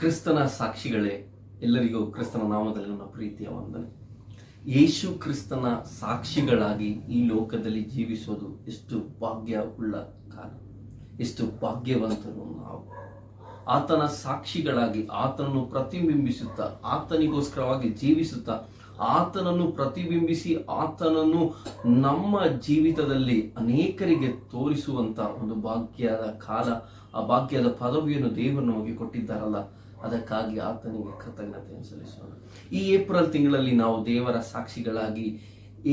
ಕ್ರಿಸ್ತನ ಸಾಕ್ಷಿಗಳೇ, ಎಲ್ಲರಿಗೂ ಕ್ರಿಸ್ತನ ನಾಮದಲ್ಲಿ ನನ್ನ ಪ್ರೀತಿಯ ವಂದನೆ. ಯೇಸು ಕ್ರಿಸ್ತನ ಸಾಕ್ಷಿಗಳಾಗಿ ಈ ಲೋಕದಲ್ಲಿ ಜೀವಿಸೋದು ಎಷ್ಟು ಭಾಗ್ಯವುಳ್ಳ ಕಾಲ, ಎಷ್ಟು ಭಾಗ್ಯವಂತರು ನಾವು. ಆತನ ಸಾಕ್ಷಿಗಳಾಗಿ ಆತನನ್ನು ಪ್ರತಿಬಿಂಬಿಸುತ್ತಾ, ಆತನಿಗೋಸ್ಕರವಾಗಿ ಜೀವಿಸುತ್ತಾ, ಆತನನ್ನು ಪ್ರತಿಬಿಂಬಿಸಿ ಆತನನ್ನು ನಮ್ಮ ಜೀವಿತದಲ್ಲಿ ಅನೇಕರಿಗೆ ತೋರಿಸುವಂತ ಒಂದು ಭಾಗ್ಯದ ಕಾಲ, ಆ ಭಾಗ್ಯದ ಪದವಿಯನ್ನು ದೇವರು ನಮಗೆ ಕೊಟ್ಟಿದ್ದಾರಲ್ಲ, ಅದಕ್ಕಾಗಿ ಆತನಿಗೆ ಕೃತಜ್ಞತೆಯನ್ನು ಸಲ್ಲಿಸೋಣ. ಈ ಏಪ್ರಿಲ್ ತಿಂಗಳಲ್ಲಿ ನಾವು ದೇವರ ಸಾಕ್ಷಿಗಳಾಗಿ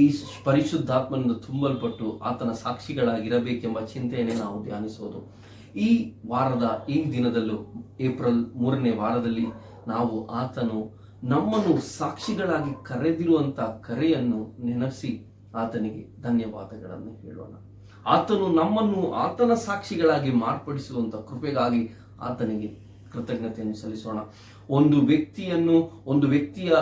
ಈ ಪರಿಶುದ್ಧಾತ್ಮನಿಂದ ತುಂಬಲ್ಪಟ್ಟು ಆತನ ಸಾಕ್ಷಿಗಳಾಗಿರಬೇಕೆಂಬ ಚಿಂತೆಯನ್ನೇ ನಾವು ಧ್ಯಾನಿಸೋದು. ಈ ವಾರದ ಈ ದಿನದಲ್ಲೂ ಏಪ್ರಿಲ್ 3ನೇ ವಾರದಲ್ಲಿ ನಾವು ಆತನು ನಮ್ಮನ್ನು ಸಾಕ್ಷಿಗಳಾಗಿ ಕರೆದಿರುವಂತ ಕರೆಯನ್ನು ನೆನಪಿಸಿ ಆತನಿಗೆ ಧನ್ಯವಾದಗಳನ್ನು ಹೇಳೋಣ. ಆತನು ನಮ್ಮನ್ನು ಆತನ ಸಾಕ್ಷಿಗಳಾಗಿ ಮಾರ್ಪಡಿಸುವಂತ ಕೃಪೆಗಾಗಿ ಆತನಿಗೆ ಕೃತಜ್ಞತೆಯನ್ನು ಸಲ್ಲಿಸೋಣ. ಒಂದು ವ್ಯಕ್ತಿಯ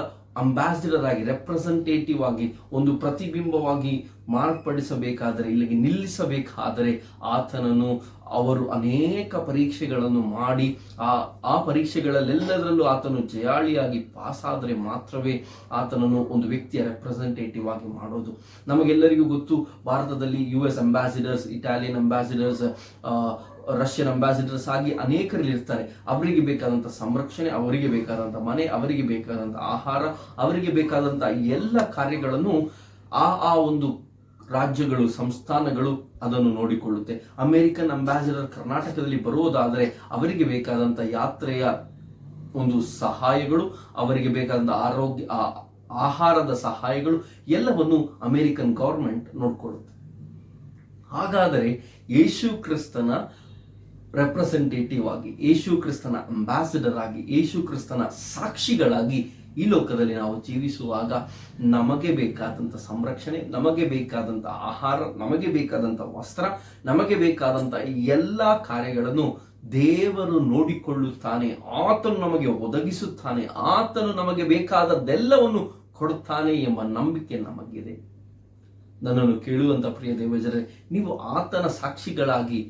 ಅಂಬಾಸಿಡರ್ ಆಗಿ, ರೆಪ್ರೆಸೆಂಟೇಟಿವ್ ಆಗಿ, ಒಂದು ಪ್ರತಿಬಿಂಬವಾಗಿ ಮಾರ್ಪಡಿಸಬೇಕಾದರೆ, ಇಲ್ಲಿಗೆ ನಿಲ್ಲಿಸಬೇಕಾದರೆ ಆತನನ್ನು ಅವರು ಅನೇಕ ಪರೀಕ್ಷೆಗಳನ್ನು ಮಾಡಿ ಆ ಪರೀಕ್ಷೆಗಳಲ್ಲೆಲ್ಲದರಲ್ಲೂ ಆತನು ಜಯಾಳಿಯಾಗಿ ಪಾಸಾದರೆ ಮಾತ್ರವೇ ಆತನನ್ನು ಒಂದು ವ್ಯಕ್ತಿಯ ರೆಪ್ರೆಸೆಂಟೇಟಿವ್ ಆಗಿ ಮಾಡೋದು. ನಮಗೆಲ್ಲರಿಗೂ ಗೊತ್ತು, ಭಾರತದಲ್ಲಿ US ambassadors, Italian ambassadors, Russian ambassadors ಆಗಿ ಅನೇಕರಲ್ಲಿ ಇರ್ತಾರೆ. ಅವರಿಗೆ ಬೇಕಾದಂಥ ಸಂರಕ್ಷಣೆ, ಅವರಿಗೆ ಬೇಕಾದಂಥ ಮನೆ, ಅವರಿಗೆ ಬೇಕಾದಂಥ ಆಹಾರ, ಅವರಿಗೆ ಬೇಕಾದಂಥ ಎಲ್ಲ ಕಾರ್ಯಗಳನ್ನು ಆ ಒಂದು ರಾಜ್ಯಗಳು, ಸಂಸ್ಥಾನಗಳು ಅದನ್ನು ನೋಡಿಕೊಳ್ಳುತ್ತೆ. ಅಮೆರಿಕನ್ ಅಂಬಾಸಿಡರ್ ಕರ್ನಾಟಕದಲ್ಲಿ ಬರುವುದಾದರೆ ಅವರಿಗೆ ಬೇಕಾದಂಥ ಯಾತ್ರೆಯ ಒಂದು ಸಹಾಯಗಳು, ಅವರಿಗೆ ಬೇಕಾದಂಥ ಆಹಾರದ ಸಹಾಯಗಳು ಎಲ್ಲವನ್ನು ಅಮೆರಿಕನ್ ಗವರ್ಮೆಂಟ್ ನೋಡ್ಕೊಳ್ಳುತ್ತೆ. ಹಾಗಾದರೆ ಯೇಸು ಕ್ರಿಸ್ತನ ರೆಪ್ರೆಸೆಂಟೇಟಿವ್ ಆಗಿ, ಯೇಸು ಕ್ರಿಸ್ತನ ಅಂಬಾಸಿಡರ್ ಆಗಿ, ಯೇಸು ಕ್ರಿಸ್ತನ ಸಾಕ್ಷಿಗಳಾಗಿ ಈ ಲೋಕದಲ್ಲಿ ನಾವು ಜೀವಿಸುವಾಗ ನಮಗೆ ಬೇಕಾದಂಥ ಸಂರಕ್ಷಣೆ, ನಮಗೆ ಬೇಕಾದಂಥ ಆಹಾರ, ನಮಗೆ ಬೇಕಾದಂಥ ವಸ್ತ್ರ, ನಮಗೆ ಬೇಕಾದಂಥ ಎಲ್ಲ ಕಾರ್ಯಗಳನ್ನು ದೇವರು ನೋಡಿಕೊಳ್ಳುತ್ತಾನೆ. ಆತನು ನಮಗೆ ಒದಗಿಸುತ್ತಾನೆ, ಆತನು ನಮಗೆ ಬೇಕಾದದ್ದೆಲ್ಲವನ್ನು ಕೊಡುತ್ತಾನೆ ಎಂಬ ನಂಬಿಕೆ ನಮಗಿದೆ. ನನ್ನನ್ನು ಕೇಳುವಂತ ಪ್ರಿಯ ದೇವಜನರೇ, ನೀವು ಆತನ ಸಾಕ್ಷಿಗಳಾಗಿ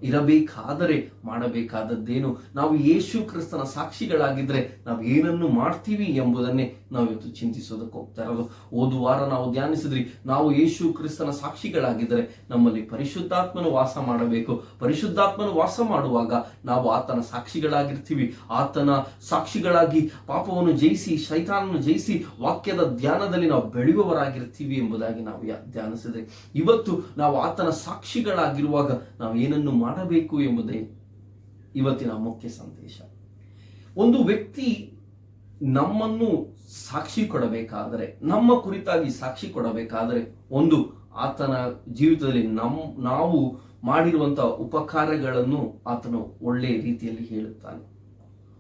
ಇರಬೇಕಾದರೆ ಮಾಡಬೇಕಾದದ್ದೇನು? ನಾವು ಯೇಸು ಕ್ರಿಸ್ತನ ಸಾಕ್ಷಿಗಳಾಗಿದ್ರೆ ನಾವು ಏನನ್ನು ಮಾಡ್ತೀವಿ ಎಂಬುದನ್ನೇ ನಾವು ಇವತ್ತು ಚಿಂತಿಸೋದಕ್ಕೆ ಹೋಗ್ತಾ ಇರೋದು. ಹೋದ ವಾರ ನಾವು ಧ್ಯಾನಿಸಿದ್ರಿ, ನಾವು ಯೇಸು ಕ್ರಿಸ್ತನ ಸಾಕ್ಷಿಗಳಾಗಿದ್ದರೆ ನಮ್ಮಲ್ಲಿ ಪರಿಶುದ್ಧಾತ್ಮನು ವಾಸ ಮಾಡಬೇಕು. ಪರಿಶುದ್ಧಾತ್ಮನು ವಾಸ ಮಾಡುವಾಗ ನಾವು ಆತನ ಸಾಕ್ಷಿಗಳಾಗಿರ್ತೀವಿ. ಆತನ ಸಾಕ್ಷಿಗಳಾಗಿ ಪಾಪವನ್ನು ಜಯಿಸಿ, ಶೈತಾನನ್ನು ಜಯಿಸಿ, ವಾಕ್ಯದ ಧ್ಯಾನದಲ್ಲಿ ನಾವು ಬೆಳೆಯುವವರಾಗಿರ್ತೀವಿ ಎಂಬುದಾಗಿ ನಾವು ಧ್ಯಾನಿಸಿದ್ರಿ. ಇವತ್ತು ನಾವು ಆತನ ಸಾಕ್ಷಿಗಳಾಗಿರುವಾಗ ನಾವು ಏನನ್ನು ಮಾಡಬೇಕು ಎಂಬುದೇ ಇವತ್ತಿನ ಮುಖ್ಯ ಸಂದೇಶ. ಒಂದು ವ್ಯಕ್ತಿ ನಮ್ಮನ್ನು ಸಾಕ್ಷಿ ಕೊಡಬೇಕಾದರೆ, ನಮ್ಮ ಕುರಿತಾಗಿ ಸಾಕ್ಷಿ ಕೊಡಬೇಕಾದರೆ, ಒಂದು ಆತನ ಜೀವಿತದಲ್ಲಿ ನಾವು ಮಾಡಿರುವಂತಹ ಉಪಕಾರಗಳನ್ನು ಆತನು ಒಳ್ಳೆಯ ರೀತಿಯಲ್ಲಿ ಹೇಳುತ್ತಾನೆ.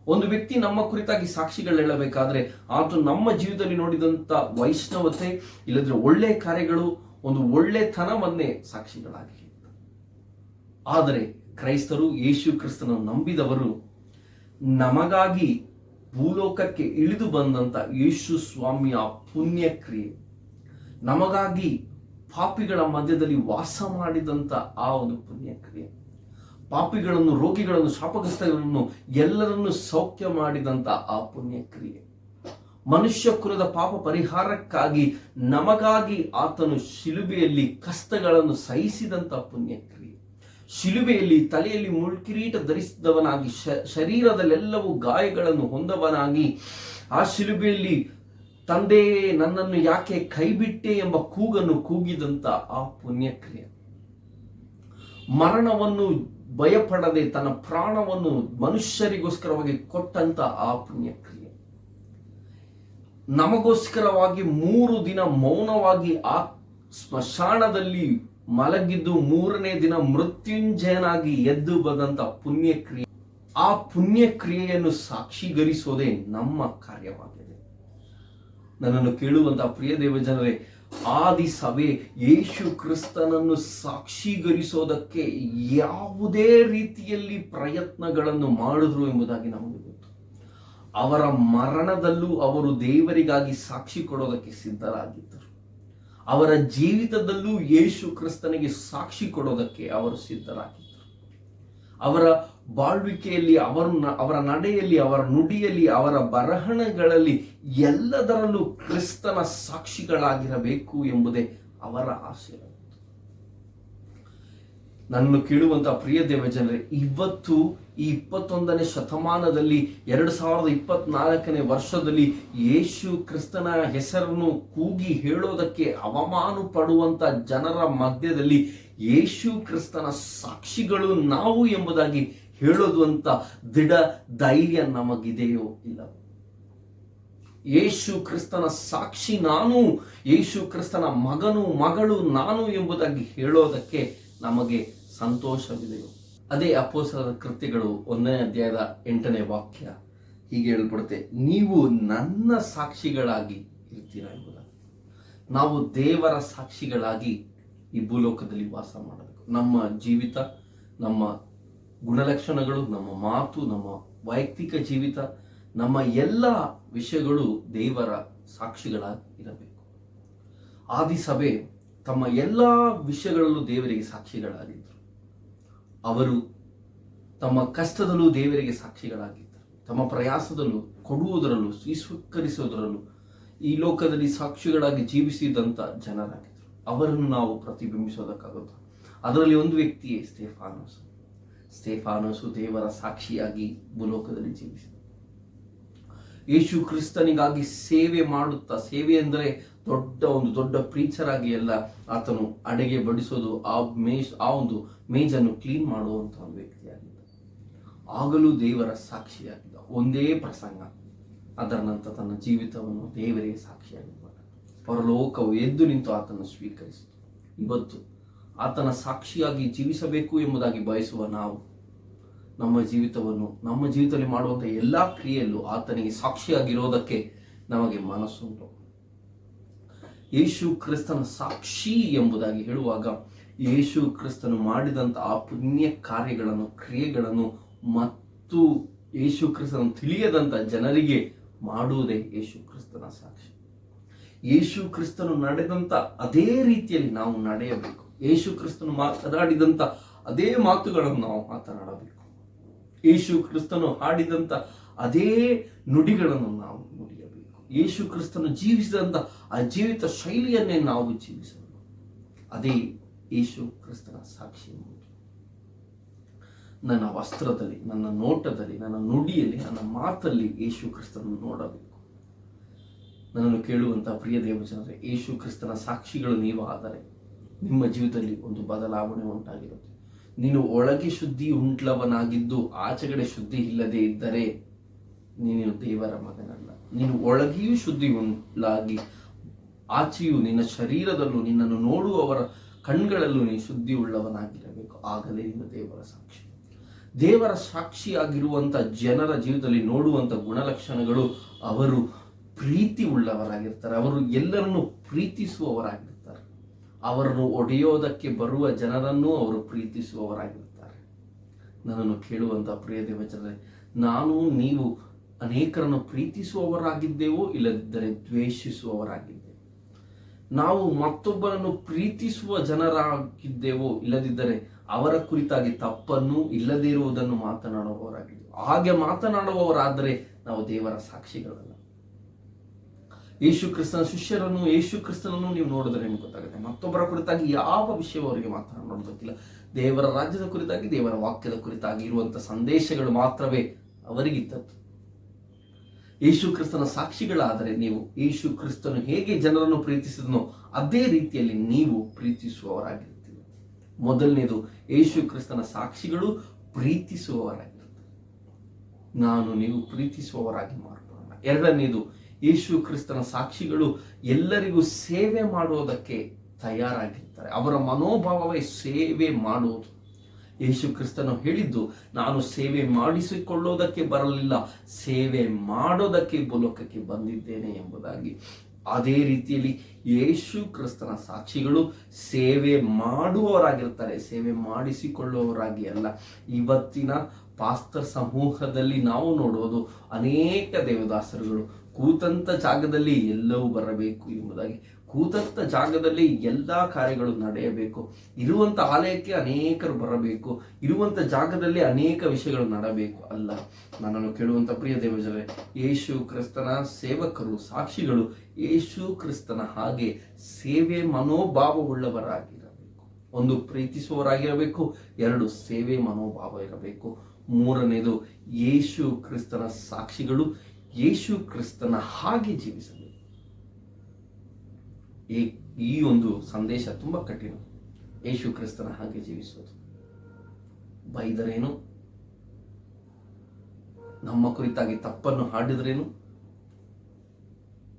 ಒಂದು ವ್ಯಕ್ತಿ ನಮ್ಮ ಕುರಿತಾಗಿ ಸಾಕ್ಷಿಗಳು ಹೇಳಬೇಕಾದ್ರೆ ಆತನು ನಮ್ಮ ಜೀವಿತದಲ್ಲಿ ನೋಡಿದಂಥ ವೈಷ್ಣವತೆ, ಇಲ್ಲದ್ರೆ ಒಳ್ಳೆಯ ಕಾರ್ಯಗಳು, ಒಂದು ಒಳ್ಳೆತನವನ್ನೇ ಸಾಕ್ಷಿಗಳಾಗಿ ಹೇಳ್ತಾರೆ. ಆದರೆ ಕ್ರೈಸ್ತರು, ಯೇಸು ಕ್ರಿಸ್ತನನ್ನು ನಂಬಿದವರು, ನಮಗಾಗಿ ಭೂಲೋಕಕ್ಕೆ ಇಳಿದು ಬಂದಂತ ಯೇಸು ಸ್ವಾಮಿಯ ಪುಣ್ಯಕ್ರಿಯೆ, ನಮಗಾಗಿ ಪಾಪಿಗಳ ಮಧ್ಯದಲ್ಲಿ ವಾಸ ಮಾಡಿದಂತ ಆ ಒಂದು ಪುಣ್ಯಕ್ರಿಯೆ, ಪಾಪಿಗಳನ್ನು, ರೋಗಿಗಳನ್ನು, ಶಾಪಗ್ರಸ್ತಗಳನ್ನು ಎಲ್ಲರನ್ನು ಸೌಖ್ಯ ಮಾಡಿದಂತ ಆ ಪುಣ್ಯಕ್ರಿಯೆ, ಮನುಷ್ಯ ಕುಲದ ಪಾಪ ಪರಿಹಾರಕ್ಕಾಗಿ ನಮಗಾಗಿ ಆತನು ಶಿಲುಬೆಯಲ್ಲಿ ಕಷ್ಟಗಳನ್ನು ಸಹಿಸಿದಂತ ಪುಣ್ಯಕ್ರಿಯೆ, ಶಿಲುಬೆಯಲ್ಲಿ ತಲೆಯಲ್ಲಿ ಮುಳ್ಕಿರೀಟ ಧರಿಸಿದವನಾಗಿ, ಶರೀರದಲ್ಲೆಲ್ಲವೂ ಗಾಯಗಳನ್ನು ಹೊಂದವನಾಗಿ, ಆ ಶಿಲುಬೆಯಲ್ಲಿ ತಂದೆ ನನ್ನನ್ನು ಯಾಕೆ ಕೈಬಿಟ್ಟೆ ಎಂಬ ಕೂಗನ್ನು ಕೂಗಿದಂತ ಆ ಪುಣ್ಯಕ್ರಿಯೆ, ಮರಣವನ್ನು ಭಯಪಡದೆ ತನ್ನ ಪ್ರಾಣವನ್ನು ಮನುಷ್ಯರಿಗೋಸ್ಕರವಾಗಿ ಕೊಟ್ಟಂತ ಆ ಪುಣ್ಯಕ್ರಿಯೆ, ನಮಗೋಸ್ಕರವಾಗಿ 3 ದಿನ ಮೌನವಾಗಿ ಆ ಸ್ಮಶಾನದಲ್ಲಿ ಮಲಗಿದ್ದು 3ನೇ ದಿನ ಮೃತ್ಯುಂಜಯನಾಗಿ ಎದ್ದು ಬಂದಂತ ಪುಣ್ಯಕ್ರಿಯೆ, ಆ ಪುಣ್ಯಕ್ರಿಯೆಯನ್ನು ಸಾಕ್ಷೀಕರಿಸೋದೇ ನಮ್ಮ ಕಾರ್ಯವಾಗಿದೆ. ನನ್ನನ್ನು ಕೇಳುವಂತಹ ಪ್ರಿಯ ದೇವಜನರೇ, ಆದಿ ಸಭೆ ಯೇಸು ಕ್ರಿಸ್ತನನ್ನು ಸಾಕ್ಷೀಕರಿಸೋದಕ್ಕೆ ಯಾವುದೇ ರೀತಿಯಲ್ಲಿ ಪ್ರಯತ್ನಗಳನ್ನು ಮಾಡಿದ್ರು ಎಂಬುದಾಗಿ ನಮಗೆ ಗೊತ್ತು. ಅವರ ಮರಣದಲ್ಲೂ ಅವರು ದೇವರಿಗಾಗಿ ಸಾಕ್ಷಿ ಕೊಡೋದಕ್ಕೆ ಸಿದ್ಧರಾಗಿದ್ದರು. ಅವರ ಜೀವಿತದಲ್ಲೂ ಯೇಸು ಕ್ರಿಸ್ತನಿಗೆ ಸಾಕ್ಷಿ ಕೊಡೋದಕ್ಕೆ ಅವರು ಸಿದ್ಧರಾಗಿದ್ದರು. ಅವರ ಬಾಳ್ವಿಕೆಯಲ್ಲಿ, ಅವರ ನಡೆಯಲ್ಲಿ, ಅವರ ನುಡಿಯಲ್ಲಿ, ಅವರ ಬರಹಣಗಳಲ್ಲಿ ಎಲ್ಲದರಲ್ಲೂ ಕ್ರಿಸ್ತನ ಸಾಕ್ಷಿಗಳಾಗಿರಬೇಕು ಎಂಬುದೇ ಅವರ ಆಶಯ. ನನ್ನನ್ನು ಕೇಳುವಂತಹ ಪ್ರಿಯ ದೇವಜನರೇ, ಇವತ್ತು ಈ 21ನೇ ಶತಮಾನದಲ್ಲಿ 2024ನೇ ವರ್ಷದಲ್ಲಿ ಯೇಸು ಕ್ರಿಸ್ತನ ಹೆಸರನ್ನು ಕೂಗಿ ಹೇಳೋದಕ್ಕೆ ಅವಮಾನ ಪಡುವಂತ ಜನರ ಮಧ್ಯದಲ್ಲಿ ಯೇಸು ಕ್ರಿಸ್ತನ ಸಾಕ್ಷಿಗಳು ನಾವು ಎಂಬುದಾಗಿ ಹೇಳೋದು ಅಂತ ದೃಢ ಧೈರ್ಯ ನಮಗಿದೆಯೋ ಇಲ್ಲ? ಯೇಸು ಕ್ರಿಸ್ತನ ಸಾಕ್ಷಿ ನಾನು, ಯೇಸು ಕ್ರಿಸ್ತನ ಮಗನು ಮಗಳು ನಾನು ಎಂಬುದಾಗಿ ಹೇಳೋದಕ್ಕೆ ನಮಗೆ ಸಂತೋಷವಿದೆಯೋ? ಅದೇ ಅಪೊಸ್ತಲರ ಕೃತ್ಯಗಳು 1ನೇ ಅಧ್ಯಾಯದ 8ನೇ ವಾಕ್ಯ ಹೀಗೆ ಹೇಳ್ಬಿಡುತ್ತೆ, ನೀವು ನನ್ನ ಸಾಕ್ಷಿಗಳಾಗಿ ಇರ್ತೀರಾ ಎಂಬುದಾಗಿ. ನಾವು ದೇವರ ಸಾಕ್ಷಿಗಳಾಗಿ ಈ ಭೂಲೋಕದಲ್ಲಿ ವಾಸ ಮಾಡಬೇಕು. ನಮ್ಮ ಜೀವಿತ, ನಮ್ಮ ಗುಣಲಕ್ಷಣಗಳು, ನಮ್ಮ ಮಾತು, ನಮ್ಮ ವೈಯಕ್ತಿಕ ಜೀವಿತ, ನಮ್ಮ ಎಲ್ಲ ವಿಷಯಗಳು ದೇವರ ಸಾಕ್ಷಿಗಳಾಗಿ ಇರಬೇಕು. ಆದಿಸಭೆ ತಮ್ಮ ಎಲ್ಲ ವಿಷಯಗಳಲ್ಲೂ ದೇವರಿಗೆ ಸಾಕ್ಷಿಗಳಾಗಿದ್ದರು. ಅವರು ತಮ್ಮ ಕಷ್ಟದಲ್ಲೂ ದೇವರಿಗೆ ಸಾಕ್ಷಿಗಳಾಗಿದ್ದರು. ತಮ್ಮ ಪ್ರಯಾಸದಲ್ಲೂ, ಕೊಡುವುದರಲ್ಲೂ, ಸ್ವೀಕರಿಸುವುದರಲ್ಲೂ ಈ ಲೋಕದಲ್ಲಿ ಸಾಕ್ಷಿಗಳಾಗಿ ಜೀವಿಸಿದಂಥ ಜನರಾಗಿದ್ದರು. ಅವರನ್ನು ನಾವು ಪ್ರತಿಬಿಂಬಿಸೋದಕ್ಕಾಗುತ್ತೆ. ಅದರಲ್ಲಿ ಒಂದು ವ್ಯಕ್ತಿಯೇ ಸ್ಟೇಫಾನೋಸ್. ಸ್ಟೇಫಾನೋಸು ದೇವರ ಸಾಕ್ಷಿಯಾಗಿ ಭೂಲೋಕದಲ್ಲಿ ಜೀವಿಸಿದ. ಯೇಸು ಕ್ರಿಸ್ತನಿಗಾಗಿ ಸೇವೆ ಮಾಡುತ್ತಾ, ಸೇವೆ ಎಂದರೆ ದೊಡ್ಡ ಪ್ರೀಚರ್ ಆಗಿ ಎಲ್ಲ, ಆತನು ಅಡುಗೆ ಬಡಿಸೋದು, ಆ ಒಂದು ಮೇಜನ್ನು ಕ್ಲೀನ್ ಮಾಡುವಂತ ಒಂದು ವ್ಯಕ್ತಿಯಾಗಿದ್ದ. ಆಗಲೂ ದೇವರ ಸಾಕ್ಷಿಯಾಗಿದ್ದ. ಒಂದೇ ಪ್ರಸಂಗ, ಅದರ ನಂತರ ತನ್ನ ಜೀವಿತವನ್ನು ದೇವರಿಗೆ ಸಾಕ್ಷಿಯಾಗಿದ್ದ. ಪರಲೋಕವು ಎದ್ದು ನಿಂತು ಆತನ ಸ್ವೀಕರಿಸಿತು. ಇವತ್ತು ಆತನ ಸಾಕ್ಷಿಯಾಗಿ ಜೀವಿಸಬೇಕು ಎಂಬುದಾಗಿ ಬಯಸುವ ನಾವು ನಮ್ಮ ಜೀವಿತದಲ್ಲಿ ಮಾಡುವಂಥ ಎಲ್ಲ ಕ್ರಿಯೆಯಲ್ಲೂ ಆತನಿಗೆ ಸಾಕ್ಷಿಯಾಗಿರೋದಕ್ಕೆ ನಮಗೆ ಮನಸ್ಸುಂಟು. ಯೇಸು ಕ್ರಿಸ್ತನ ಸಾಕ್ಷಿ ಎಂಬುದಾಗಿ ಹೇಳುವಾಗ ಯೇಸು ಕ್ರಿಸ್ತನು ಮಾಡಿದಂಥ ಆ ಪುಣ್ಯ ಕಾರ್ಯಗಳನ್ನು, ಕ್ರಿಯೆಗಳನ್ನು ಮತ್ತು ಯೇಸು ಕ್ರಿಸ್ತನ ತಿಳಿಯದಂಥ ಜನರಿಗೆ ಮಾಡುವುದೇ ಯೇಸು ಕ್ರಿಸ್ತನ ಸಾಕ್ಷಿ. ಯೇಸು ಕ್ರಿಸ್ತನು ನಡೆದಂಥ ಅದೇ ರೀತಿಯಲ್ಲಿ ನಾವು ನಡೆಯಬೇಕು. ಯೇಸು ಕ್ರಿಸ್ತನು ಮಾತನಾಡಿದಂಥ ಅದೇ ಮಾತುಗಳನ್ನು ನಾವು ಮಾತನಾಡಬೇಕು. ಯೇಸು ಕ್ರಿಸ್ತನು ಹಾಡಿದಂಥ ಅದೇ ನುಡಿಗಳನ್ನು ನಾವು ನುಡಿಯಬೇಕು. ಯೇಸು ಕ್ರಿಸ್ತನು ಜೀವಿಸಿದಂಥ ಆ ಜೀವಿತ ಶೈಲಿಯನ್ನೇ ನಾವು ಜೀವಿಸಬೇಕು. ಅದೇ ಯೇಸು ಕ್ರಿಸ್ತನ ಸಾಕ್ಷಿ ಎಂಬುದು. ನನ್ನ ವಸ್ತ್ರದಲ್ಲಿ, ನನ್ನ ನೋಟದಲ್ಲಿ, ನನ್ನ ನುಡಿಯಲ್ಲಿ, ನನ್ನ ಮಾತಲ್ಲಿ ಯೇಸು ಕ್ರಿಸ್ತನನ್ನು ನೋಡಬೇಕು. ನನ್ನನ್ನು ಕೇಳುವಂತಹ ಪ್ರಿಯ ದೇವಜನರೇ, ಯೇಸು ಕ್ರಿಸ್ತನ ಸಾಕ್ಷಿಗಳು ನೀವು ಆದರೆ ನಿಮ್ಮ ಜೀವಿತದಲ್ಲಿ ಒಂದು ಬದಲಾವಣೆ ಉಂಟಾಗಿರುತ್ತೆ. ನೀನು ಒಳಗೆ ಶುದ್ಧಿ ಉಂಟ್ಲವನಾಗಿದ್ದು ಆಚೆಗಡೆ ಶುದ್ಧಿ ಇಲ್ಲದೆ ಇದ್ದರೆ ನೀನು ದೇವರ ಮಗನಲ್ಲ. ನೀನು ಒಳಗೆಯೂ ಶುದ್ಧಿ ಉಂಟಾಗಿ ಆಚೆಯೂ ನಿನ್ನ ಶರೀರದಲ್ಲೂ ನಿನ್ನನ್ನು ನೋಡುವವರ ಕಣ್ಗಳಲ್ಲೂ ನೀನು ಶುದ್ಧಿ ಉಳ್ಳವನಾಗಿರಬೇಕು. ಆಗಲೇ ನೀನು ದೇವರ ಸಾಕ್ಷಿ. ದೇವರ ಸಾಕ್ಷಿಯಾಗಿರುವಂಥ ಜನರ ಜೀವಿತದಲ್ಲಿ ನೋಡುವಂಥ ಗುಣಲಕ್ಷಣಗಳು, ಅವರು ಪ್ರೀತಿ ಉಳ್ಳವರಾಗಿರ್ತಾರೆ. ಅವರು ಎಲ್ಲರನ್ನು ಪ್ರೀತಿಸುವವರಾಗಿರ್ತಾರೆ. ಅವರನ್ನು ಒಡೆಯೋದಕ್ಕೆ ಬರುವ ಜನರನ್ನು ಅವರು ಪ್ರೀತಿಸುವವರಾಗಿರ್ತಾರೆ. ನನ್ನನ್ನು ಕೇಳುವಂಥ ಪ್ರಿಯ ದೇವಜನರೇ, ನೀವು ಅನೇಕರನ್ನು ಪ್ರೀತಿಸುವವರಾಗಿದ್ದೇವೋ ಇಲ್ಲದಿದ್ದರೆ ದ್ವೇಷಿಸುವವರಾಗಿದ್ದೇವೆ. ನಾವು ಮತ್ತೊಬ್ಬರನ್ನು ಪ್ರೀತಿಸುವ ಜನರಾಗಿದ್ದೇವೋ ಇಲ್ಲದಿದ್ದರೆ ಅವರ ಕುರಿತಾಗಿ ತಪ್ಪನ್ನು ಇಲ್ಲದೇ ಇರುವುದನ್ನು ಮಾತನಾಡುವವರಾಗಿದ್ದೇವೆ. ಹಾಗೆ ಮಾತನಾಡುವವರಾದರೆ ನಾವು ದೇವರ ಸಾಕ್ಷಿಗಳಲ್ಲ. ಯೇಸು ಕ್ರಿಸ್ತನ ಶಿಷ್ಯರನ್ನು, ಯೇಸು ಕ್ರಿಸ್ತನನ್ನು ನೀವು ನೋಡಿದ್ರೆ ನಿಮ್ಗೆ ಗೊತ್ತಾಗುತ್ತೆ, ಮತ್ತೊಬ್ಬರ ಕುರಿತಾಗಿ ಯಾವ ವಿಷಯ ಅವರಿಗೆ ಮಾತನಾಡೋದಕ್ಕಿಲ್ಲ. ದೇವರ ರಾಜ್ಯದ ಕುರಿತಾಗಿ, ದೇವರ ವಾಕ್ಯದ ಕುರಿತಾಗಿ ಇರುವಂಥ ಸಂದೇಶಗಳು ಮಾತ್ರವೇ ಅವರಿಗಿದ್ದದ್ದು. ಯೇಸು ಕ್ರಿಸ್ತನ ಸಾಕ್ಷಿಗಳಾದರೆ ನೀವು ಯೇಸು ಕ್ರಿಸ್ತನು ಹೇಗೆ ಜನರನ್ನು ಪ್ರೀತಿಸಿದನೋ ಅದೇ ರೀತಿಯಲ್ಲಿ ನೀವು ಪ್ರೀತಿಸುವವರಾಗಿರ್ತೀವಿ. ಮೊದಲನೇದು, ಯೇಸು ಕ್ರಿಸ್ತನ ಸಾಕ್ಷಿಗಳು ಪ್ರೀತಿಸುವವರಾಗಿರ್ತಾರೆ. ನೀವು ಪ್ರೀತಿಸುವವರಾಗಿ ಮಾರ್ಪಡೋಣ. ಎರಡನೇದು, ಯೇಸು ಕ್ರಿಸ್ತನ ಸಾಕ್ಷಿಗಳು ಎಲ್ಲರಿಗೂ ಸೇವೆ ಮಾಡುವುದಕ್ಕೆ ತಯಾರಾಗಿರ್ತಾರೆ. ಅವರ ಮನೋಭಾವವೇ ಸೇವೆ ಮಾಡುವುದು. ಯೇಸು ಕ್ರಿಸ್ತನು ಹೇಳಿದ್ದು, ನಾನು ಸೇವೆ ಮಾಡಿಸಿಕೊಳ್ಳೋದಕ್ಕೆ ಬರಲಿಲ್ಲ, ಸೇವೆ ಮಾಡೋದಕ್ಕೆ ಭೂಲೋಕಕ್ಕೆ ಬಂದಿದ್ದೇನೆ ಎಂಬುದಾಗಿ. ಅದೇ ರೀತಿಯಲ್ಲಿ ಯೇಸು ಕ್ರಿಸ್ತನ ಸಾಕ್ಷಿಗಳು ಸೇವೆ ಮಾಡುವವರಾಗಿರ್ತಾರೆ, ಸೇವೆ ಮಾಡಿಸಿಕೊಳ್ಳುವವರಾಗಿ ಅಲ್ಲ. ಇವತ್ತಿನ ಪಾಸ್ಟರ್ ಸಮೂಹದಲ್ಲಿ ನಾವು ನೋಡುವುದು, ಅನೇಕ ದೇವದಾಸರುಗಳು ಕೂತಂತ ಜಾಗದಲ್ಲಿ ಎಲ್ಲವೂ ಬರಬೇಕು ಎಂಬುದಾಗಿ ಕೂತಂತ ಜಾಗದಲ್ಲಿ ಎಲ್ಲ ಕಾರ್ಯಗಳು ನಡೆಯಬೇಕು. ಇರುವಂತ ಆಲಯಕ್ಕೆ ಅನೇಕರು ಬರಬೇಕು, ಇರುವಂತ ಜಾಗದಲ್ಲಿ ಅನೇಕ ವಿಷಯಗಳು ನಡೆಯಬೇಕು ಅಲ್ಲ. ನನ್ನನ್ನು ಕೇಳುವಂತ ಪ್ರಿಯ ದೇವಜನರೇ, ಯೇಸು ಕ್ರಿಸ್ತನ ಸೇವಕರು, ಸಾಕ್ಷಿಗಳು ಯೇಸು ಕ್ರಿಸ್ತನ ಹಾಗೆ ಸೇವೆ ಮನೋಭಾವವುಳ್ಳವರಾಗಿರಬೇಕು. ಒಂದು, ಪ್ರೀತಿಸುವವರಾಗಿರಬೇಕು. ಎರಡು, ಸೇವೆ ಮನೋಭಾವ ಇರಬೇಕು. ಮೂರನೇದು, ಯೇಸು ಕ್ರಿಸ್ತನ ಸಾಕ್ಷಿಗಳು ಯೇಸು ಕ್ರಿಸ್ತನ ಹಾಗೆ ಜೀವಿಸಬೇಕು. ಈ ಒಂದು ಸಂದೇಶ ತುಂಬಾ ಕಠಿಣ. ಯೇಸು ಕ್ರಿಸ್ತನ ಹಾಗೆ ಜೀವಿಸೋದು. ಬೈದರೇನು, ನಮ್ಮ ಕುರಿತಾಗಿ ತಪ್ಪನ್ನು ಹಾಡಿದ್ರೇನು,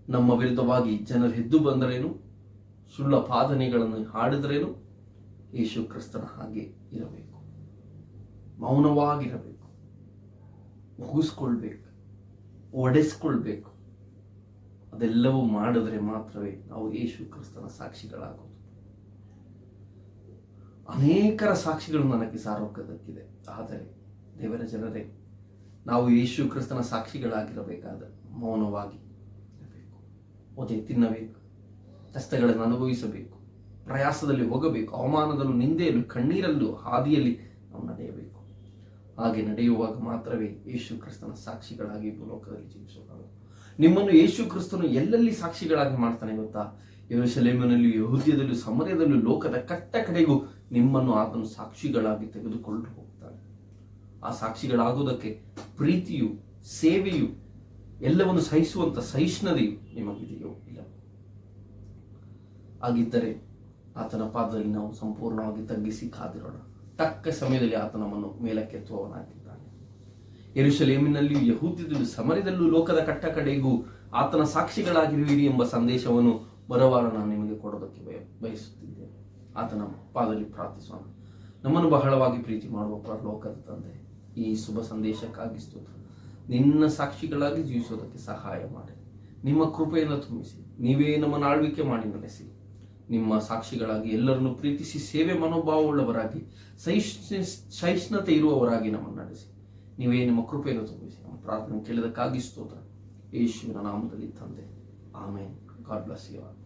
ನಮ್ಮ ವಿರುದ್ಧವಾಗಿ ಜನರು ಎದ್ದು ಬಂದರೇನು, ಸುಳ್ಳ ಪಾದನೆಗಳನ್ನು ಹಾಡಿದ್ರೇನು, ಯೇಸು ಕ್ರಿಸ್ತನ ಹಾಗೆ ಇರಬೇಕು. ಮೌನವಾಗಿರಬೇಕು, ಮುಗಿಸ್ಕೊಳ್ಬೇಕು, ಒಡೆಸ್ಕೊಳ್ಬೇಕು. ಅದೆಲ್ಲವೂ ಮಾಡಿದ್ರೆ ಮಾತ್ರವೇ ನಾವು ಯೇಸು ಕ್ರಿಸ್ತನ ಸಾಕ್ಷಿಗಳಾಗೋದು. ಅನೇಕರ ಸಾಕ್ಷಿಗಳು ನನಗೆ ಸಾರೋಕ್ಕದಕ್ಕಿದೆ. ಆದರೆ ದೇವರ ಜನರೇ, ನಾವು ಯೇಸು ಕ್ರಿಸ್ತನ ಸಾಕ್ಷಿಗಳಾಗಿರಬೇಕಾದರೆ ಮೌನವಾಗಿ ಇರಬೇಕು, ಒದೆ ತಿನ್ನಬೇಕು, ಕಷ್ಟಗಳನ್ನು ಅನುಭವಿಸಬೇಕು, ಪ್ರಯಾಸದಲ್ಲಿ ಹೋಗಬೇಕು, ಅವಮಾನದಲ್ಲೂ ನಿಂದೆಯಲ್ಲೂ ಕಣ್ಣೀರಲ್ಲೂ ಹಾದಿಯಲ್ಲಿ ನಾವು ನಡೆಯಬೇಕು. ಹಾಗೆ ನಡೆಯುವಾಗ ಮಾತ್ರವೇ ಯೇಸು ಕ್ರಿಸ್ತನ ಸಾಕ್ಷಿಗಳಾಗಿ ಭೂಲೋಕದಲ್ಲಿ ಜೀವಿಸೋಣ. ನಿಮ್ಮನ್ನು ಯೇಸು ಕ್ರಿಸ್ತನು ಎಲ್ಲೆಲ್ಲಿ ಸಾಕ್ಷಿಗಳಾಗಿ ಮಾಡ್ತಾನೆ ಗೊತ್ತಾ? ಯೆರೂಸಲೇಮಿನಲ್ಲೂ, ಯೆಹೂದ್ಯದಲ್ಲೂ, ಸಮರಯದಲ್ಲೂ, ಲೋಕದ ಕಟ್ಟ ಕಡೆಗೂ ನಿಮ್ಮನ್ನು ಆತನು ಸಾಕ್ಷಿಗಳಾಗಿ ತೆಗೆದುಕೊಂಡು ಹೋಗ್ತಾನೆ. ಆ ಸಾಕ್ಷಿಗಳಾಗುವುದಕ್ಕೆ ಪ್ರೀತಿಯು, ಸೇವೆಯು, ಎಲ್ಲವನ್ನು ಸಹಿಸುವಂತ ಸಹಿಷ್ಣುತೆಯು ನಿಮಗಿದೆಯೋ ಇಲ್ಲ? ಹಾಗಿದ್ದರೆ ಆತನ ಪಾದದಲ್ಲಿ ನಾವು ಸಂಪೂರ್ಣವಾಗಿ ತಗ್ಗಿಸಿ ಕಾದಿರೋಣ. ತಕ್ಕ ಸಮಯದಲ್ಲಿ ಆತ ನಮ್ಮನ್ನು ಮೇಲಕ್ಕೆತ್ತುವವನಾಗಿದ್ದಾನೆ. ಯೆರೂಸಲೇಮಿನಲ್ಲಿಯೂ, ಯೆಹೂದ್ಯದಲ್ಲೂ, ಸಮರಯದಲ್ಲೂ, ಲೋಕದ ಕಟ್ಟ ಕಡೆಗೂ ಆತನ ಸಾಕ್ಷಿಗಳಾಗಿರುವಿರಿ ಎಂಬ ಸಂದೇಶವನ್ನು ಬರುವಾರ ನಾನು ನಿಮಗೆ ಕೊಡೋದಕ್ಕೆ ಬಯಸುತ್ತಿದ್ದೇನೆ. ಆತನ ಪಾದದಲ್ಲಿ ಪ್ರಾರ್ಥಿಸೋಣ. ನಮ್ಮನ್ನು ಬಹಳವಾಗಿ ಪ್ರೀತಿ ಮಾಡುವ ಪರಲೋಕದ ತಂದೆ, ಈ ಶುಭ ಸಂದೇಶಕ್ಕಾಗಿ ಸ್ತೋತ್ರ. ನಿನ್ನ ಸಾಕ್ಷಿಗಳಾಗಿ ಜೀವಿಸೋದಕ್ಕೆ ಸಹಾಯ ಮಾಡಿ, ನಿಮ್ಮ ಕೃಪೆಯನ್ನು ತುಂಬಿಸಿ, ನೀವೇ ನಮ್ಮನ್ನು ಆಳ್ವಿಕೆ ಮಾಡಿ ನಡೆಸಿ. ನಿಮ್ಮ ಸಾಕ್ಷಿಗಳಾಗಿ ಎಲ್ಲರನ್ನು ಪ್ರೀತಿಸಿ, ಸೇವೆ ಮನೋಭಾವವುಳ್ಳವರಾಗಿ, ಸಹಿಷ್ಣುತೆ ಇರುವವರಾಗಿ ನಮ್ಮನ್ನು ನಡೆಸಿ. ನೀವೇ ನಿಮ್ಮ ಕೃಪೆಯನ್ನು ತುಂಬಿಸಿ. ನಮ್ಮ ಪ್ರಾರ್ಥನೆ ಕೇಳಿದಕ್ಕಾಗಿ ಸ್ತೋತ್ರ. ಯೇಸುವಿನ ನಾಮದಲ್ಲಿ ತಂದೆ, ಆಮೇನ್. God bless you all.